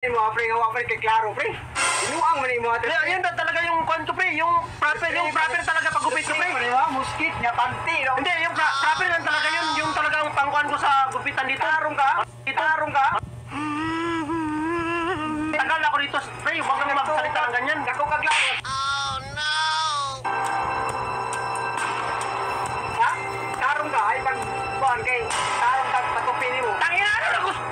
Mga pre, nga pre, kay klaro pre. Inuang man mo ate. Yan talaga yung kwanto pre, yung proper talaga pagupit ko pre. Muskit nga panty. Hindi, yung proper lang talaga yun, yung talagang pangkuan ko sa gupitan dito. Tarong ka? Tarong ka? Tagal ako dito, pre, huwag kang magsalita ng ganyan. Dako ka klaro. Oh no! Ha? Tarong ka? Ay pag buwan kay tarong ka patupin mo. Tangina, ano na gusto?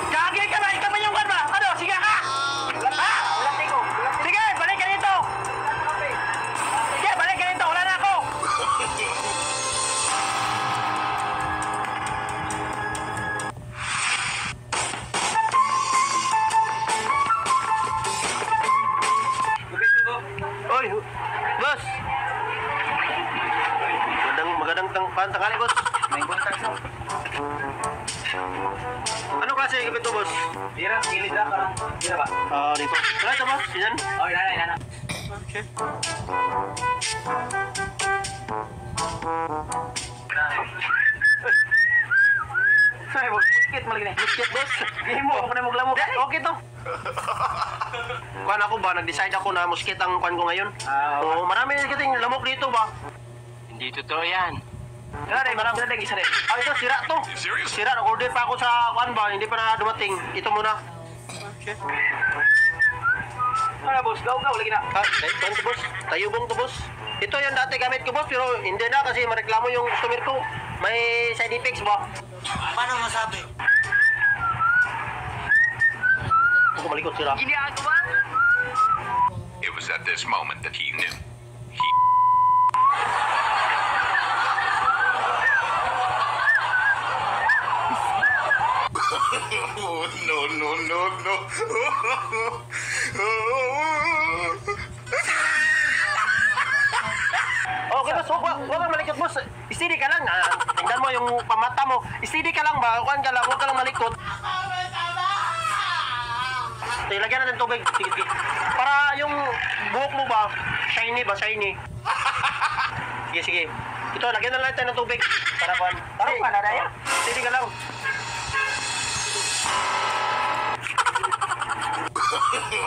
Gagi ka ba? Ikaw ba yung kwan ba? Ano, sige ka! Ha? Ulati ko. Sige, balik ka dito! Sige, balik ka dito, wala na ako! Gupit ko. Oy, boss! Magandang tanghali, boss. May buntag sa. Ano klase yung gupit to, boss? Dira, kilid na ka. Dira ba? Dito. Wala ito, boss. Yan. Oh, ina. Okay. Ay, boss, muskit maligna. Muskit, boss. Hindi mo ako na maglamok. Okay to. Kuan ako ba, nag-decide ako na muskit ang kuan ko ngayon. Oo. Marami kasing lamok dito ba? Hindi totoo yan. Marami isa rin. Ito, sira to. Sira, nag-order pa ako sa kuan ba, hindi pa na dumating. Ito muna. Ano, boss? Gaw, lagi na. Kuan to, boss. Tayubong to, boss. Ito yung dati gamit ko, boss, pero hindi na kasi mareklamo yung customer ko. May side effects ba? Paano masabi? Ako malikot sira. Ginagawa? It was at this moment that he knew. Oh, no. Okay, boss, huwag kang malikot, boss. Steady ka lang, tingnan mo yung pamata mo. Steady ka lang ba? Kuan ka lang, huwag ka lang malikot. Sige, lagyan natin tubig. Sige. Para yung buhok mo ba, shiny ba, shiny. Sige. Ito, lagyan na lang natin ng tubig. Para kuan. Tarong ka na, Daya? Steady ka lang.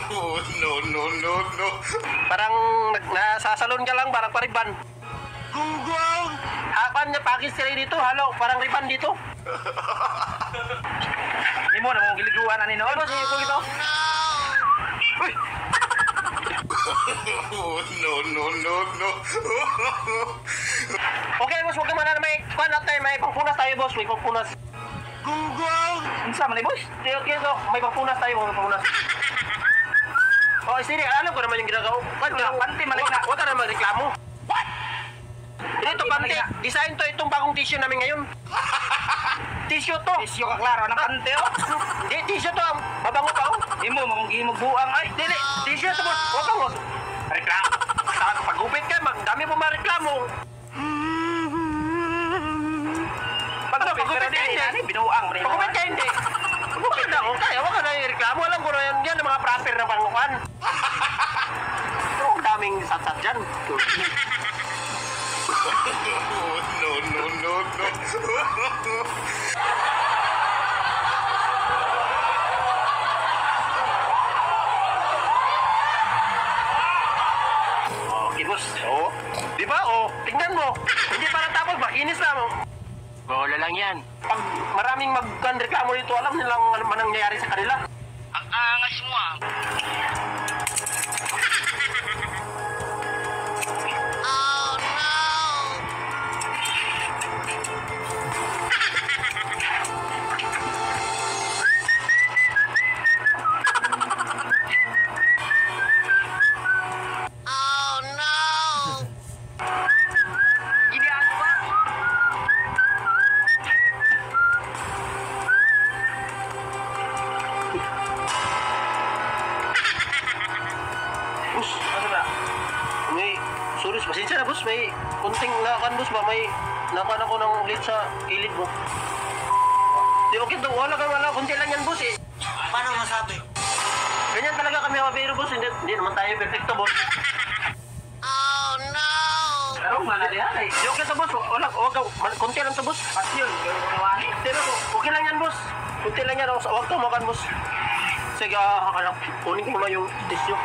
Oh, no. Parang nasasalon ka lang, parang pariban. Gunggong! Hapan niya, pakis sila dito, halo, parang riban dito. Hindi mo na mong giliguan na nino. Ano, sige ko ito. Uy! Oh, no. Okay, boss, huwag ka man na may kuan natin, may pangpunas tayo, boss, may pangpunas. Gunggong! Unsa man ni boss? Okay, so, may pangpunas tayo, may pangpunas. Oh, sige, alam ko naman yung ginagawa. Panty, maligna. Huwag ka naman reklamo. What? Ito, panty. Design to, itong bagong tissue namin ngayon. Tissue to. Isyo ka klaro na panty oh. Di, tissue to. Mabango pa, oh. Hindi mo mong gihimog-buang ay. Dili, tissue to, boss. Huwag kang, boss. Reklamo. Pag-upit ka, dami mo mareklamo. Pag-upit ka hindi. Binuang mo rin. Pag-upit ka hindi. Pag-upit na ako. Kaya, huwag ka na yung reklamo. Alam ko na yan ang mga proper na pangukan. Ang daming satsat dyan. Oh, no. Okay, boss. Oo. Di ba? Oo. Tingnan mo. Hindi pa natapos. Makinis na mo. Bola lang yan. Pag maraming magreklamo dito, alam nilang ano man nangyayari sa kanila. Ang angas mo ah. Oh no! Oh no! Ginagawa? Boss, ano ba? May, sorry, pasensya na, boss. May kunting nakan, boss ba? May nakan ako ng ulit sa kilid mo. Di, okay to. Wala. Kunti lang yan, boss, eh. Paano masabi? Ganyan talaga kami mabiro, boss. Hindi naman tayo perfecto, boss. Oh no! Tarong man na diha ay. Di, okay to, boss. Wala, kunti lang to, boss. Pasyon, gawin ko nawani. Pero, okay lang yan, boss. Kunti lang yan. Huwag kang makan, boss. Sige, anak. Kunin ko muna yung tissue.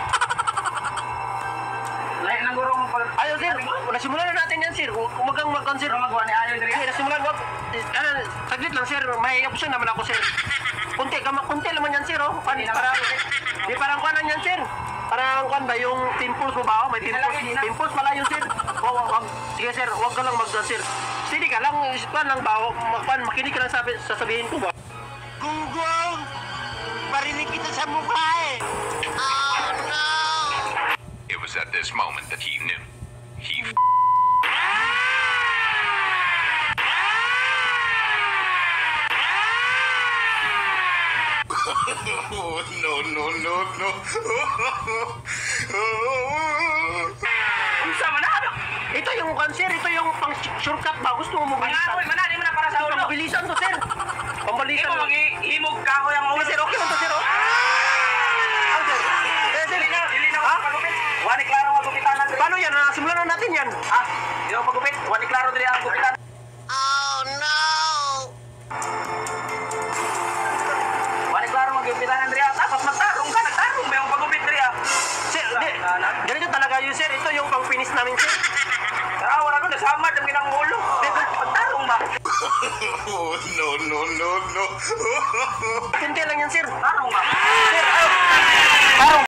Lahat ng guro mo pag... Ayaw, sir. Nasimulan na natin yan, sir. Huwag kang makan, sir. Pero magawa ni Ayaw diri. Sige, nasimulan. Wag. Saglit lang, sir. May option naman ako, sir. Kunti naman yan, sir. Oh. Parang kuanan yan, sir. Parang kuan ba yung pimples mo ba? Oh, may pimples. Pimples pala yun, sir. Wag. Sige, sir. Wag ka lang sir. Steady ka lang. Pan lang ba? Makinig ka lang sasabihin ko ba? Gunggong! Barinig kita sa mukha eh! Oh no! It was at this moment that he knew. He Oh, no. Unsa man ano? Ito yung cancer. Ito yung pang shortcut ba? Gusto mo mabilisan? Mananoy, manani mo na para sa ulo. Pabilisan to, sir. Pambalisan. Imo maghimog ka ko yung ulo. Sir, okay lang to, sir. Oh. Sir. Sir, Dili na ako pagupit. Wani klaro ang gupitan na. paano yan? Simulan na natin yan. Ah, di ako pagupit. Wani klaro dili ang gupitan. Oh no! Wani klaro ang gupitan Andrea. Tapos magtarong ka, nagtarong ba yung pagupit Andrea? Sir, ganito talaga yun, sir. Ito yung pang-finish namin, sir. Tara, wala ko nasamad ang ginang ulo. Magtarong ba? Oh, no. Kunti lang yan, sir. Tarong ba? Sir, Tarong.